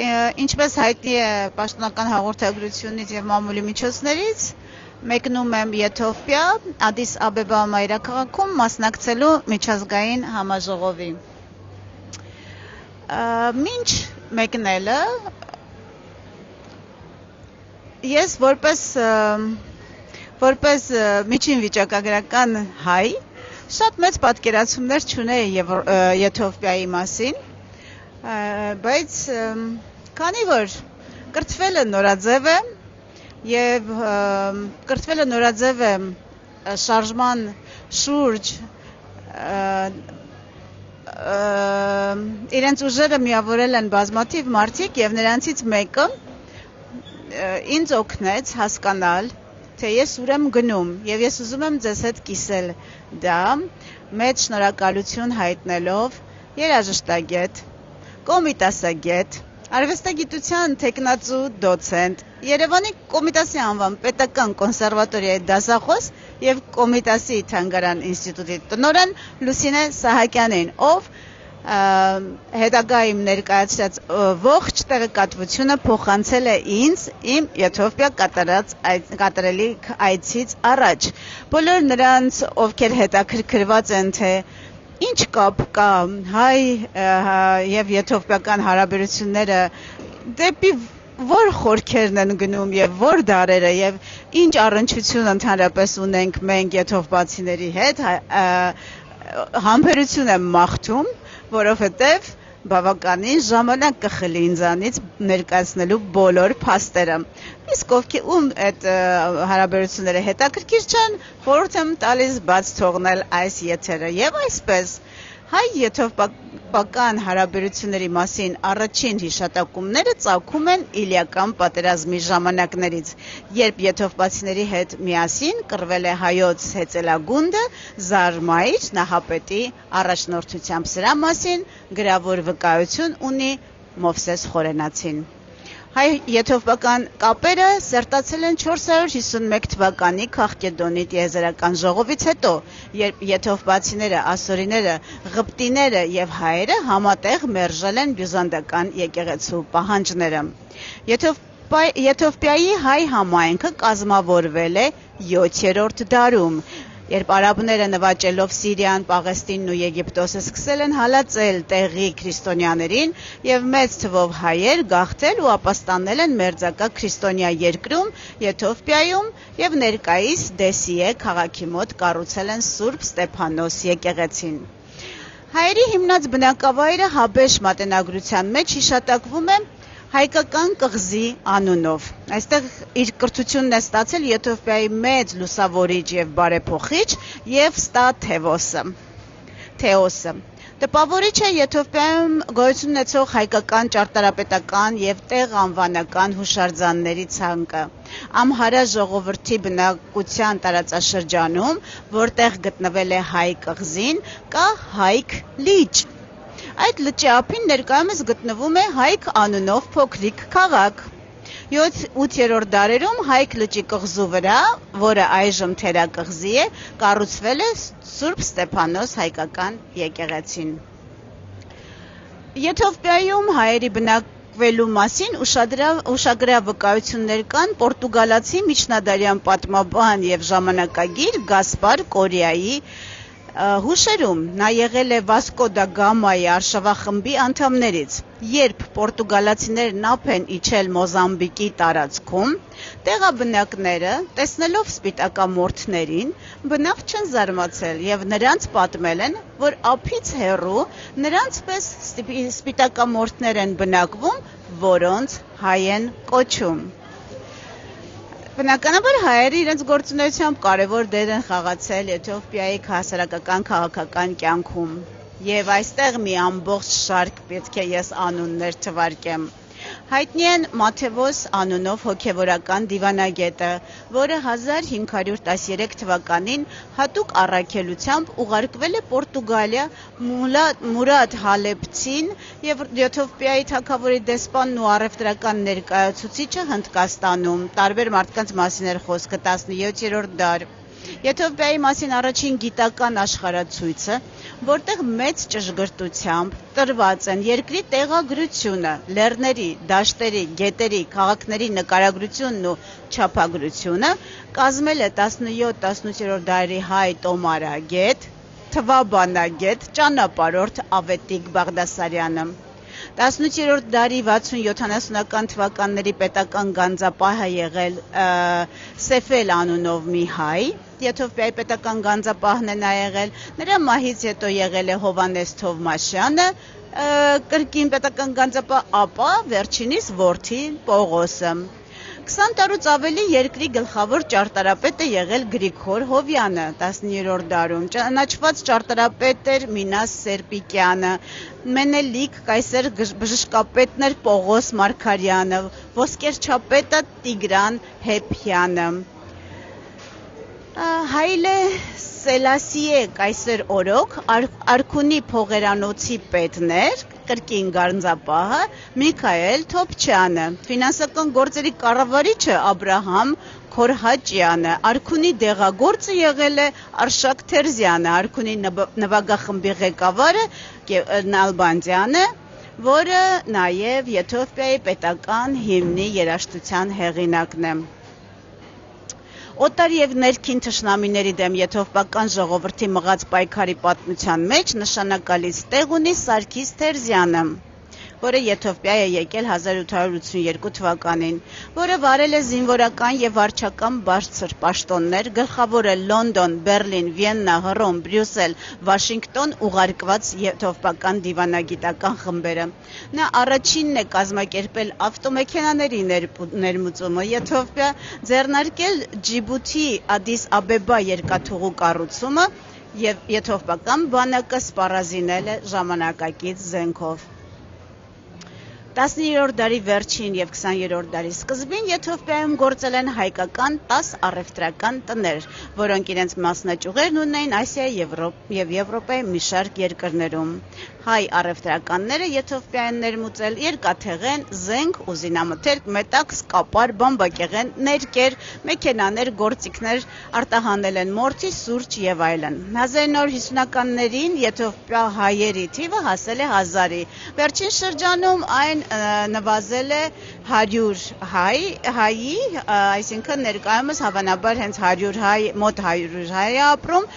Ինչպես հայտնի է պաշտոնական հաղորդագրությունից եւ մամուլի միջոցներից, մեկնում եմ Եթովպիա, Ադիս Աբեբա մայրաքաղաքում մասնակցելու միջազգային համաժողովի։ Մինչ մեկնելը ես որպես միջին վիճակագրական հայ շատ մեծ պատկերացումներ չունեի Եթովպիայի մասին, բայց քանի որ կրթվելը նորաձև է եւ կրթվելը նորաձև է շարժման շուրջ իրենց ուժերը միավորել են բազմաթիվ մարդիկ եւ նրանցից մեկը ինձ օգնեց հասկանալ, թե ես ուր եմ գնում եւ ես ուզում եմ ձեզ հետ կիսել դա մեծ շնորհակալություն հայտնելով երաժշտագետ, կոմիտասագետ, արվեստագիտության թեկնածու դոցենտ, Երևանի Կոմիտասի անվան պետական կոնսերվատորիայի դասախոս եւ Կոմիտասի թանգարան ինստիտուտի տնօրեն Լուսինե Սահակյանին, ով հետագա իմ ներկայացրած ողջ տեղեկատվությունը փոխանցել է ինձ իմ Եթովպիա կատարելիք այցից առաջ։ Բոլոր նրանց, ովքեր հետաքրքրված են, թե ինչ կապ կա հայ եւ եթովպիական հարաբերությունները դեպի որ խորքերն են գնում եւ որ դարերը եւ ինչ առնչություն ընդհանրապես ունենք մենք եթովպացիների հետ, համբերություն եմ մաղթում, որովհետև բավականին ժամանակ կխլի ինձանից ներկայացնելու բոլոր փաստերը։ Իսկ ում այդ հարաբերությունները հետաքրքիր չեն, խորհուրդ եմ տալիս բաց թողնել այս եթերը։ Եվ այսպես հայ-եթովպական հարաբերությունների մասին առաջին հիշատակումները ծագում են Իլիական պատերազմի ժամանակներից, երբ եթովպացիների հետ միասին կռվել է հայոց հեծելագունդը Զարմայր նահապետի առաջնորդությամբ։ Սրա մասին գրավոր վկայություն ունի Մովսես Խորենացին։ Հայ-եթովպական կապերը սերտացել են 451 թվականի Քաղկեդոնի տիեզերական ժողովից հետո, երբ եթովպացիները, ասորիները, ղպտիները եւ հայերը համատեղ մերժել են բյուզանդական եկեղեցու պահանջները։ Եթովպիայի հայ համայնքը կազմավորվել է 7-րդ դարում, երբ արաբները նվաճելով Սիրիան, Պաղեստինն ու Եգիպտոսը սկսել են հալածել տեղի քրիստոնյաներին եւ մեծ թվով հայեր գաղթել ու ապաստանել են մերձակա քրիստոնյա երկրում Եթովպիայում եւ ներկայիս Դեսիե քաղաքի մոտ կառուցել են Սուրբ Ստեփանոս եկեղեցին։ Հայերի հիմնած բնակավայրը Հաբեշ մատենագրության մեջ հիշատակվում է հայկական կղզի անունով։ Այստեղ իր կրթությունն է ստացել Եթովպիայի մեծ լուսավորիչ եւ բարեփոխիչ Եվստա Թեոսը։ Տպավորիչ է Եթովպիայում գոյություն ունեցող հայկական ճարտարապետական եւ տեղ-անվանական հուշարձանների ցանկը։ Ամհարա ժողովրդի բնակության տարածաշրջանում, որտեղ գտնվել է հայ կղզին, կա Հայք լիճ։ Այդ լճի ափին ներկայումս գտնվում է Հայք անունով փոքրիկ քաղաք։ 7-8-րդ դարերում Հայք լճի կղզու վրա, որը այժմ թերակղզի է, կառուցվել է Սուրբ Ստեփանոս հայկական եկեղեցին։ Եթովպիայում հայերի բնակվելու մասին ուշագրավ վկայություններ կան պորտուգալացի միջնադարյան պատմաբան եւ ժամանակագիր Գասպար Կորիայի հուշերում։ Նա եղել է Վասկո դա Գամայի արշավախմբի անդամներից։ Երբ պորտուգալացիներն ափ են իջել Մոզամբիկի տարածքում, տեղաբնակները, տեսնելով սպիտակամորթներին, բնավ չեն զարմացել եւ նրանց պատմել են, որ ափից հեռու նրանց պես սպիտակամորթներ են բնակվում, որոնց հայ են կոչում։ Բնականաբար հայերը իրենց գործունեությամբ կարևոր դեր են խաղացել Եթովպիայի հասարակական քաղաքական կյանքում եւ այստեղ մի ամբողջ շարք պետք է ես անուններ թվարկեմ։ Հայտնի են Մաթեվոս անունով հոգևորական դիվանագետը, որը 1513 թվականին հատուկ առաքելությամբ ուղարկվել է Պորտուգալիա Մուրադ Հալեփցին եւ Եթովպիայի թագավորի դեսպանն ու առևտրական ներկայացուցիչը Հնդկաստանում, տարբեր մարդկանց մասին էր խոսքը 17-րդ դար։ Եթովպիայի մասին առաջին գիտական աշխարհացույցը, որտեղ մեծ ճշգրտությամբ տրված են երկրի տեղագրությունը, լեռների, դաշտերի, գետերի, քաղաքների նկարագրությունն ու չափագրությունը, կազմել է 17-18-րդ դարերի հայ տոմարագետ, թվաբանագետ, ճանապարհորդ Ավետիք Բաղդասարյանը։ 18-րդ դարի 60-70-ական թվականների պետական գանձապահ է եղել Սեֆել անունով մի հայ, Եթովպիայի պետական գանձապահն է նա եղել, նրա մահից հետո եղել է Հովհաննես Թովմաշյանը, կրկին պետական գանձապահ, ապա վերջինիս որդին Պողոսը։ 20 տարուց ավելի երկրի գլխավոր ճարտարապետ է եղել Գրիգոր Հովյանը 19-րդ դարում, ճանաչված ճարտարապետ էր Մինաս Սերպիկյանը, Մենելիք կայսեր բժշկապետն էր Պողոս Մարգարյանը, ոսկերչապետը Տիգրան Հեփյանը, Հայլե Սելասիե կայսեր օրոք Արքունի փողերանոցի պետն էր, կրկին գանձապահը Միքայել Թոփչյանը, ֆինանսական գործերի կառավարիչը Աբրահամ Քորհաճյանը, Արքունի դեղագործը եղել է Արշակ Թերզյանը, Արքունի նվագախմբի ղեկավարը Նալբանդյանը, որը նաև Եթովպիայի պետական հիմնի երաժշտության հեղինակն է։ Օտար և ներքին թշնամիների դեմ եթովպական ժողովրդի մղած պայքարի պատմության մեջ նշանակալից տեղ ունի Սարգիս Թերզյանը, որը Եթովպիա է եկել 1882 թվականին, որը վարել է զինվորական և վարչական բարձր պաշտոններ, գլխավորել Լոնդոն, Բեռլին, Վիեննա, Հռոմ, Բրյուսել, Վաշինգտոն ուղարկված եթովպական դիվանագիտական խմբերը։ Նա առաջինն է կազմակերպել ավտոմեքենաների ներմուծումը Եթովպիա, ձեռնարկել Ջիբութի Ադիս Աբեբա երկաթուղու կառուցումը և եթովպական բանակը սպառազինել է ժամանակակից զենքով։ 19-րդ դարի վերջին և 20-րդ դարի սկզբին Եթովպիայում գործել են հայկական 10 առևտրական տներ, որոնք իրենց մասնաճյուղերն ունեին Ասիայի և Եվրոպայի մի շարք երկրներում։ Հայ առևտրականները Եթովպիա են ներմուծել երկաթեղեն, զենք, ուզինամթերք, մետաղ, սկապար, բամբակեղեն, ներկեր, մեքենաներ, գործիքներ, արտահանել են մորթի, սուրճ և այլն։ 1950-ականներին Եթովպիա հայերի թիվը հասել է 1000-ի։ Վերջին շրջանում այն նվազել է 100 հայի, այսինքն ներկայումս հավանաբար հենց 100 հայ, մոտ 100 հայ է ապրում,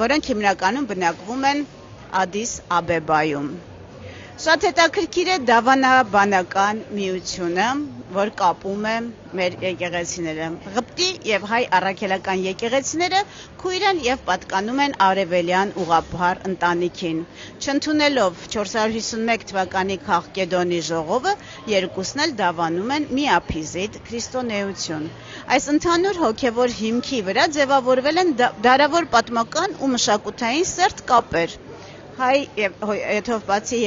որոնք հիմնականում բնակվում են Ադիս Աբեբայում։ Շատ հետաքրքիր է դավանաբանական միությունը, որ կապում է մեր եկեղեցիները։ Ղպտի և հայ առաքելական եկեղեցիները քույր են և պատկանում են արևելյան ուղղափառ ընտանիքին։ Չընդունելով 451 թվականի Քաղկեդոնի ժողովը, երկուսն էլ դավանում են միափիզիտ քրիստոնեություն։ Այս ընդհանուր հոգևոր հիմքի վրա ձևավորվել են դարավոր պատմական ու մշակութային սերտ կապեր։ Հայ եթովպացի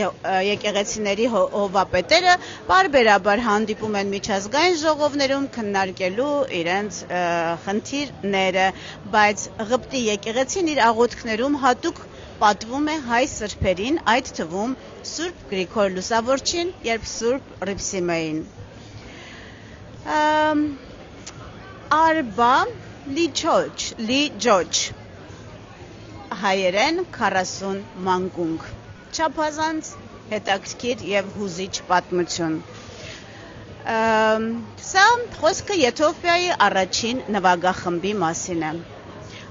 եկեղեցիների հովվապետերը պարբերաբար հանդիպում են միջազգային ժողովներում քննարկելու իրենց խնդիրները, բայց Ղպտի եկեղեցին իր աղոթքներում հատուկ պատվում է հայ սրբերին, այդ թվում Սուրբ Գրիգոր Լուսավորչին, երբ Սուրբ Ռիփսիմեին։ Արբա լիջոչ հայերեն 40 մանկունք, չափազանց հետաքրքիր և հուզիչ պատմություն։ Սա խոսքը Եթովպիայի առաջին նվագախմբի մասին է։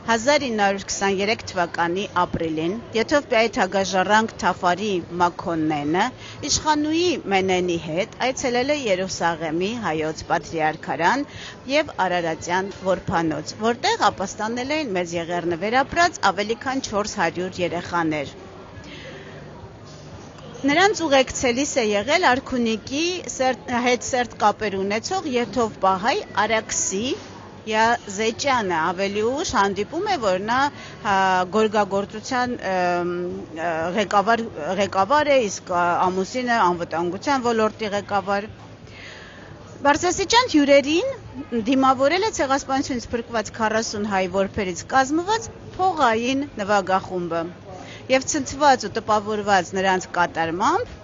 1923 թվականի ապրիլին Եթովպիայի թագաժառանգ Թաֆարի Մաքոննենը իշխանուհի Մենենի հետ այցելել է Երուսաղեմի հայոց պատրիարքարան և Արարատյան որբանոց, որտեղ ապաստանել էին մեծ եղեռնը վերապրած ավելի քան 400 երեխաներ։ Նրանց ուղեկցելիս է եղել Արքունիքի հետ սերտ կապեր ունեցող եթովպահայ Արաքսի Զեջյանը, ավելի ուշ հանդիպում է, որ նա գորգագործության ղեկավար է, իսկ ամուսինը անվտանգության ոլորտի ղեկավար։ Բարձրաստիճան հյուրերին դիմավորել է ցեղասպանությունից փրկված 40 հայ որբերից կազմված փողային նվագախումբը և ցնցված ու տպավորված նրանց կատարմամբ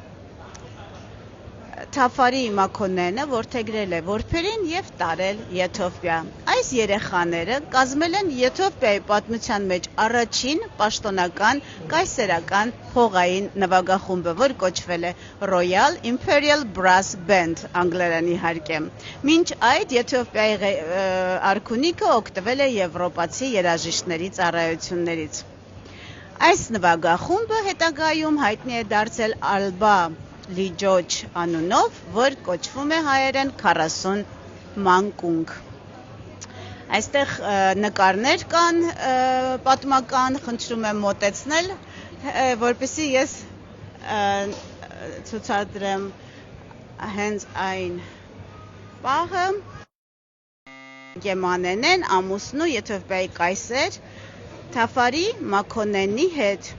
Թաֆարի Մաքոնենը որդեգրել է որբերին եւ տարել Եթովպիա։ Այս երեխաները կազմել են Եթովպիայի պատմության մեջ առաջին պաշտոնական կայսերական փողային նվագախումբը, որ կոչվել է Royal Imperial Brass Band անգլերեն իհարկե։ Մինչ այդ Եթովպիայի արքունիքը օգտվել է եվրոպացի երաժիշտների ծառայություններից։ Այս նվագախումբը հետագայում հայտնի է դարձել Ալբա Լիջոջ անունով, որ կոչվում է հայերեն 40 մանկունք։ Այստեղ նկարներ կան պատմական, խնդրում եմ մոտեցնել, որպեսզի ես ցուցադրեմ հենց այն պահը։ Գեմանենեն ամուսնու Եթովպիայի կայսեր Թաֆարի Մաքոնենի հետ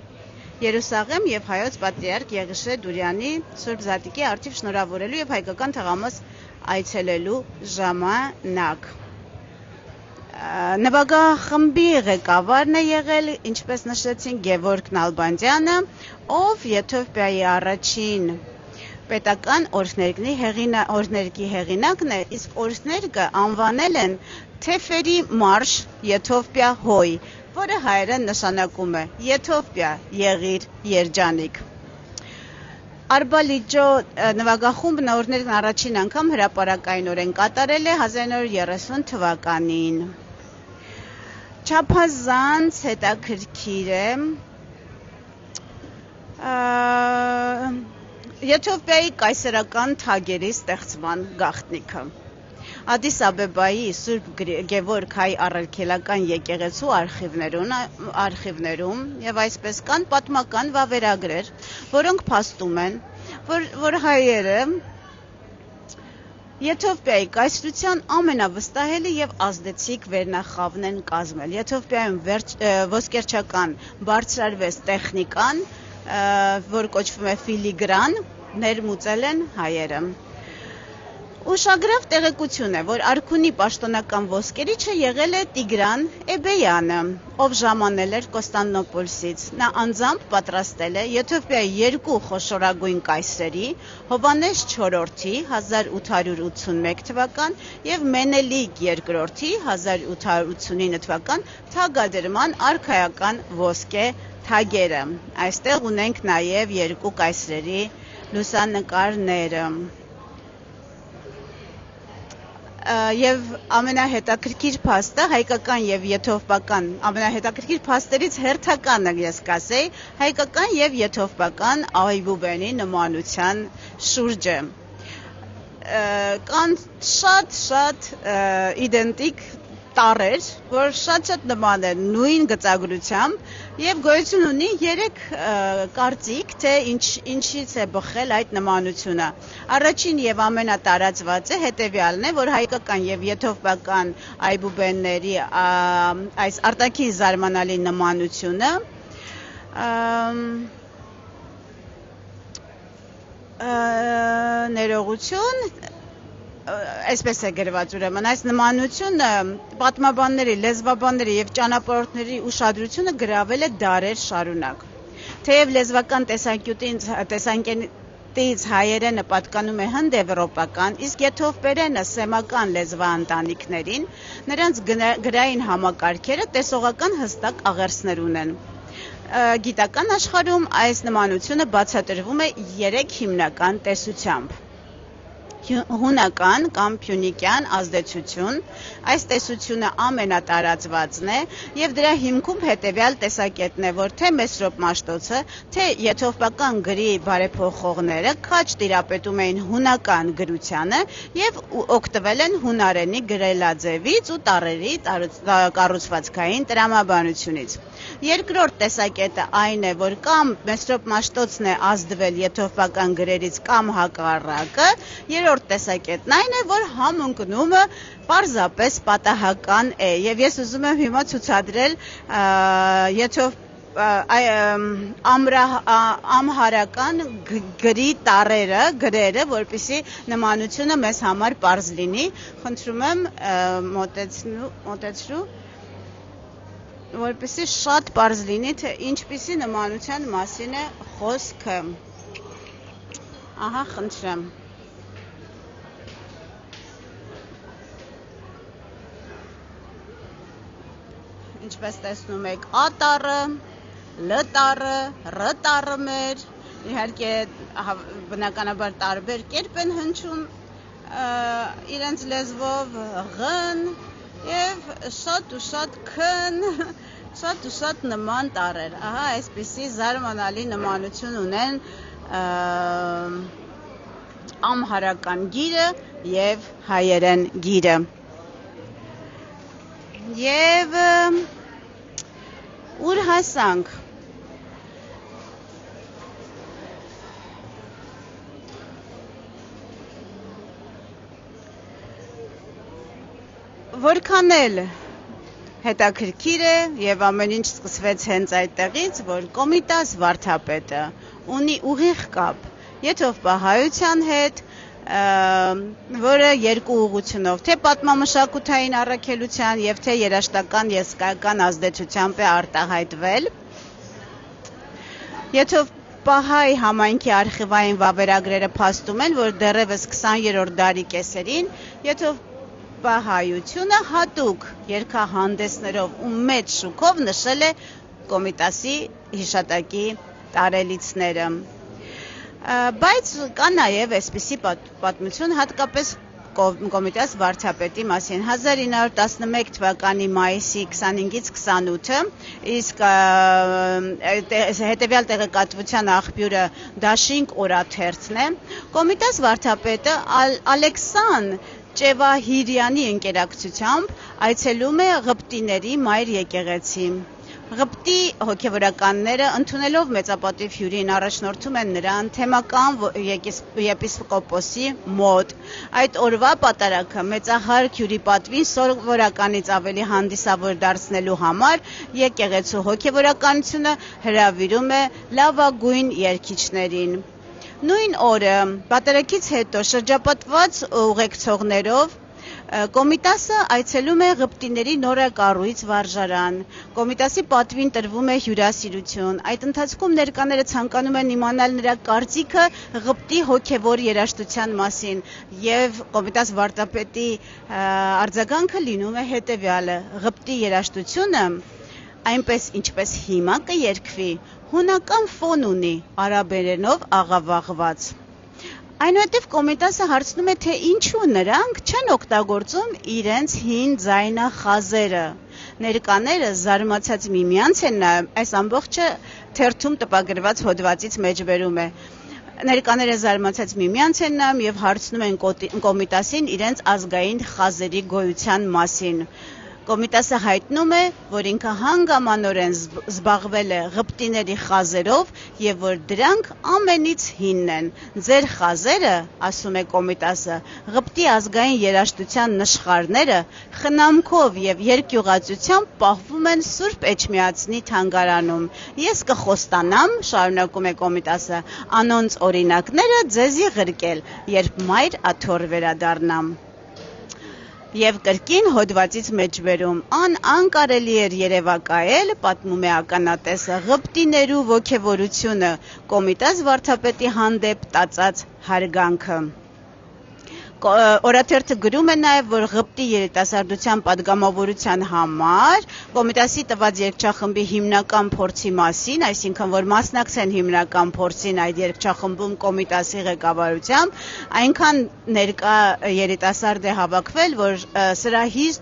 Երուսաղեմ եւ հայոց պատրիարք Եղիշե Դուրյանի Սուրբ Զատիկի արթիվ շնորհավորելու եւ հայկական թղամաս այցելելու ժամանակ։ Նվագախմբի ղեկավարն է եղել, ինչպես նշեցին, Գևորգ Նալբանդյանը, ով Եթովպիայի առաջին պետական օրհներգի հեղինակն է, իսկ օրհներգը անվանել են Թեֆերի մարշ Եթովպիա հոյ, որը հայերեն նշանակում է Եթովպիա եղիր երջանիկ։ Արբալիջո նվագախումբն օրհներգն առաջին անգամ հրապարակայնորեն կատարել է 1930 թվականին։ Չափազանց հետաքրքիր է Եթովպիայի կայսերական թագերի ստեղծման գաղտնիքը։ Ադիս Աբեբայի Սուրբ Գևորգ հայ առաքելական եկեղեցու արխիվներում եւ այսպես կան պատմական վավերագրեր, որոնք փաստում են, որ հայերը Եթովպիայի կայսրության ամենավստահելի եւ ազդեցիկ վերնախավն են կազմել։ Եթովպիայում ոսկերչական բարձրարվեստի տեխնիկան, որ կոչվում է ֆիլիգրան, ներմուծել են հայերը։ Ուշագրավ տեղեկություն է, որ արքունի պաշտոնական ոսկերիչը եղել է Տիգրան Էբեյանը, ով ժամանել էր Կոստանդնոպոլսից։ Նա անձամբ պատրաստել է Եթովպիայի երկու խոշորագույն կայսրերի՝ Հովհաննես IV-ի 1881 թվական եւ Մենելիք II-ի 1889 թվական թագադրման արքայական ոսկե թագերը։ Այստեղ ունենք նաեւ երկու կայսրերի լուսանկարները։ Եվ ամենահետաքրքիր փաստը հայկական եւ եթովպական ամենահետաքրքիր փաստերից հերթականը ես կասեի հայկական եւ եթովպական այբուբենի նմանության շուրջը կան շատ իդենտիկ տարեր, որ շատ նման են նույն գծագրությամբ եւ գոյություն ունի 3 կարծիք, թե ինչից է բխել այդ նմանությունը։ Առաջին եւ ամենատարածվածը հետեւյալն է, որ հայկական եւ եթովպական այբուբենների այս արտաքին զարմանալի նմանությունը ներողություն այսպես է գրված ուրեմն այս նմանությունը պատմաբանների, լեզվաբանների եւ ճանապարհորդների ուշադրությունը գրավել է դարեր շարունակ։ Թեև լեզվական տեսանկյունից հայերենը պատկանում է հնդեվրոպական, իսկ եթովպերենը սեմական լեզվաընտանիքներին, նրանց գրային համակարգերը տեսողական հստակ աղերսներ ունեն։ Գիտական աշխարհում այս նմանությունը բացատրվում է 3 հիմնական տեսությամբ։ Հունական կամ փյունիկյան ազդեցություն, այս տեսությունը ամենատարածվածն է եւ դրա հիմքում հետեւյալ տեսակետն է, որ թե Մեսրոպ Մաշտոցը, թե եթովպական գրի բարեփոխողները քաջ տիրապետում էին հունական գրությանը եւ օգտվել են հունարենի գրելաձևից ու տառերի կառուցվածքային տրամաբանությունից։ Երկրորդ տեսակետը այն է, որ կամ Մեսրոպ Մաշտոցն է ազդվել եթովպական գրերից կամ հակառակը, երրորդ տեսակետն այն է, որ համընկնումը պարզապես պատահական է, եւ ես ուզում եմ հիմա ցուցադրել ամհարական գրի գրերը, որպեսզի նմանությունը մեզ համար պարզ լինի, խնդրում եմ մոտեցրու, որպեսզի շատ պարզ լինի, թե ինչպիսի նմանության մասին է խոսքը։ Ահա, խնդրեմ։ ինչպես տեսնում եք, Ա տառը, Լ տառը, Ռ տառը մեր, իհարկե բնականաբար տարբեր կերպ են հնչում իրենց լեզվով, Ղ-ն եւ շատ ու շատ K-ն, շատ ու շատ նման տառեր։ Ահա այսպիսի զարմանալի նմանություն ունեն ամհարական գիրը եւ հայերեն գիրը։ Եվ ուր հասանք։ Որքան էլ հետաքրքիր է եւ ամեն ինչ սկսվեց հենց այդտեղից, որ Կոմիտաս վարդապետը ունի ուղիղ կապ եթովպահայության հետ, որը երկու ուղղությունով, թե պատմամշակութային առաքելության եւ թե երաժշտական եսկայական ազդեցությամբ է արտահայտվել։ Եթովպահայ համայնքի արխիվային վավերագրերը փաստում են, որ դեռևս 20-րդ դարի կեսերին եթովպահայությունը հատուկ երգահանդեսներով ու մեծ շուկով նշել է Կոմիտասի հիշատակի տարելիցները։ Բայց կա նաև այսպիսի պատմություն հատկապես Կոմիտաս վարդապետի մասին 1911 թվականի մայիսի 25-ից 28-ը, իսկ հետևյալ տեղեկատվության աղբյուրը Դաշինք օրաթերթն է, Կոմիտաս վարդապետը Ալեքսան Ճևահիրյանի ընկերակցությամբ այցելում է Ղպտիների մայր եկեղեցի։ Ղպտի հոգևորականները ընդունելով մեծապատիվ հյուրին առաջնորդում են նրան թեմական եպիսկոպոսի մոտ։ Այդ օրվա պատարագը մեծահարկ հյուրի պատվին սովորականից ավելի հանդիսավոր դարձնելու համար եկեղեցու հոգևորականությունը հրավիրում է լավագույն երգիչներին։ Նույն օրը պատարագից հետո շրջապատված ուղեկցողներով Կոմիտասը այցելում է Ղպտիների նորակառույց վարժարան։ Կոմիտասի պատվին տրվում է հյուրասիրություն։ Այդ ընթացքում ներկաները ցանկանում են իմանալ նրա կարծիքը Ղպտի հոգևոր երաժշտության մասին, եւ Կոմիտաս վարդապետի արձագանքը լինում է հետեւյալը. Ղպտի երաժշտությունը, այնպես ինչպես հիմա կերկվի, հունական ֆոն ունի, արաբերենով աղավաղված։ Այնուհետև Կոմիտասը հարցնում է, թե ինչու նրանք չեն օգտագործում իրենց հին ձայնախազերը։ Ներկաները զարմացած միմյանց են նայում, այս ամբողջը թերթում տպագրված հոդվածից մեջբերում է։ Ներկաները զարմացած միմյանց են նայում եւ հարցնում են Կոմիտասին իրենց ազգային խազերի գոյության մասին։ Կոմիտասը հայտնում է, որ ինքը հանգամանորեն զբաղվել է ղպտիների խազերով եւ որ դրանք ամենից հինն են։ Ձեր խազերը, ասում է Կոմիտասը, Ղպտի ազգային երաժշտության նշխարները խնամքով եւ երկյուղածությամբ պահվում են Սուրբ Էջմիածնի թանգարանում։ Ես կխոստանամ, շարունակում է Կոմիտասը, անոնց օրինակները ձեզի ղրկել, երբ մայր աթոռ վերադառնամ։ Եվ կրկին հոդվածից մեջբերում անկարելի էր երևակայել, պատմում է ականատեսը, ղպտիներու ոգևորությունը, Կոմիտաս վարդապետի հանդեպ տածած հարգանքը։ Օրաթերթը գրում է նաև, որ Ղպտի երիտասարդության падգամավորության համար Կոմիտասի տված երգչախմբի հիմնական փորձի մասին, այսինքն որ մասնակցեն հիմնական փորձին այդ երգչախմբում Կոմիտասի ղեկավարությամբ, այնքան ներկա երիտասարդ է հավաքվել, որ սրահից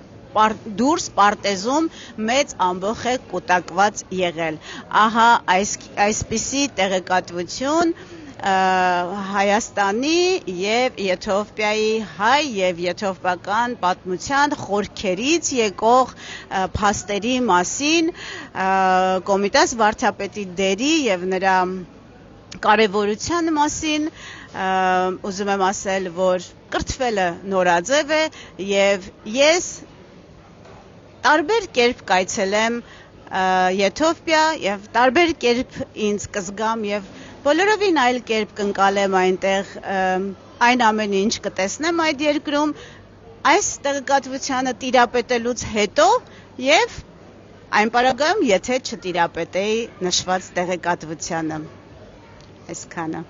դուրս պարտեզում մեծ ամբոխ է կուտակված եղել։ Ահա այսպիսի տեղեկատվություն Հայաստանի եւ Եթովպիայի հայ եւ եթովպական պատմության խորքերից եկող փաստերի մասին, Կոմիտաս վարդապետի դերի եւ նրա կարեւորության մասին, ուզում եմ ասել, որ կրթվելը նորաձև է եւ ես տարբեր կերպ կայցելեմ Եթովպիա եւ տարբեր կերպ ինձ կզգամ եւ բոլորովին այլ կերպ կընկալեմ այնտեղ այն ամենը ինչ կտեսնեմ այդ երկրում այս տեղեկատվությանը տիրապետելուց հետո եւ այն պարագայում եթե չտիրապետեի նշված տեղեկատվությանը այսքանը